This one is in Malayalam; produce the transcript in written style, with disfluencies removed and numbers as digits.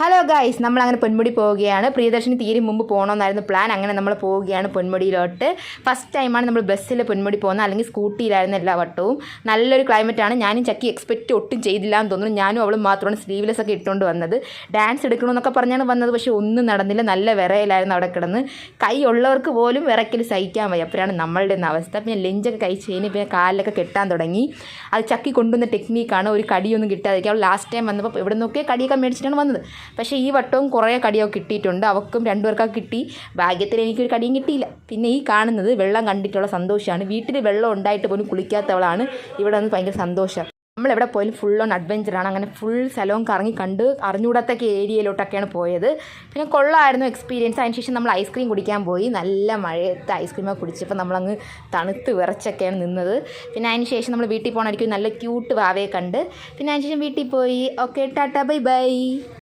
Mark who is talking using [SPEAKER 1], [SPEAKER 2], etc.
[SPEAKER 1] ഹലോ ഗൈസ്, നമ്മളങ്ങനെ പൊന്മുടി പോവുകയാണ്. പ്രിയദർശിനി തീരെ മുമ്പ് പോകണമെന്നായിരുന്നു പ്ലാൻ. അങ്ങനെ നമ്മൾ പോവുകയാണ് പൊന്മുടിയിലോട്ട്. ഫസ്റ്റ് ടൈമാണ് നമ്മൾ ബസ്സിൽ പൊന്മുടി പോകുന്നത്, അല്ലെങ്കിൽ സ്കൂട്ടിയിലായിരുന്നു എല്ലാ വട്ടവും. നല്ലൊരു ക്ലൈമറ്റാണ്. ഞാനും ചക്കി എക്സ്പെക്റ്റ് ഒട്ടും ചെയ്തില്ല എന്ന് തോന്നുന്നു. ഞാനും അവളും മാത്രമാണ് സ്ലീവ്ലെസ് ഒക്കെ ഇട്ടുകൊണ്ട് വന്നത്. ഡാൻസ് എടുക്കണമെന്നൊക്കെ പറഞ്ഞാണ് വന്നത്, പക്ഷേ ഒന്നും നടന്നില്ല. നല്ല വിറയിലായിരുന്നു അവിടെ കിടന്ന്. കൈ ഉള്ളവർക്ക് പോലും വിറയ്ക്കൽ സഹിക്കാൻ വയ്യ. അപ്പോഴാണ് നമ്മളുടെ അവസ്ഥ. പിന്നെ ലഞ്ചൊക്കെ കഴിച്ച് കഴിഞ്ഞ് പിന്നെ കാലിലൊക്കെ കെട്ടാൻ തുടങ്ങി. അത് ചക്കി കൊണ്ടുവന്ന ടെക്നീക്കാണ്. ഒരു കടിയൊന്നും കിട്ടാതിരിക്കും. അവൾ ലാസ്റ്റ് ടൈം വന്നപ്പോൾ ഇവിടെ നിന്നൊക്കെ കടിയൊക്കെ മേടിച്ചിട്ടാണ് വന്നത്. പക്ഷേ ഈ വട്ടവും കുറേ കടിയൊക്കെ കിട്ടിയിട്ടുണ്ട്. അവൾക്കും രണ്ടുപേർക്കൊക്കെ കിട്ടി. ഭാഗ്യത്തിൽ എനിക്കൊരു കടിയും കിട്ടിയില്ല. പിന്നെ ഈ കാണുന്നത് വെള്ളം കണ്ടിട്ടുള്ള സന്തോഷമാണ്. വീട്ടിൽ വെള്ളം ഉണ്ടായിട്ട് പോലും കുളിക്കാത്തവളാണ്. ഇവിടെ വന്ന് ഭയങ്കര സന്തോഷം. നമ്മളെവിടെ പോയാലും ഫുൾ ഓൺ അഡ്വഞ്ചറാണ്. അങ്ങനെ ഫുൾ സ്ഥലവും കറങ്ങി കണ്ട് അറിഞ്ഞുകൂടാത്തൊക്കെ ഏരിയയിലോട്ടൊക്കെയാണ് പോയത്. പിന്നെ കൊള്ളായിരുന്നു എക്സ്പീരിയൻസ്. അതിനുശേഷം നമ്മൾ ഐസ്ക്രീം കുടിക്കാൻ പോയി. നല്ല മഴയത്ത് ഐസ്ക്രീമൊക്കെ കുടിച്ചപ്പോൾ നമ്മളങ്ങ് തണുത്ത് വിറച്ചൊക്കെയാണ് നിന്നത്. പിന്നെ അതിന് ശേഷം നമ്മൾ വീട്ടിൽ പോകണമായിരിക്കും. നല്ല ക്യൂട്ട് വാവയെ കണ്ട് പിന്നെ അതിന് ശേഷം വീട്ടിൽ പോയി. Okay, Tata, bye bye.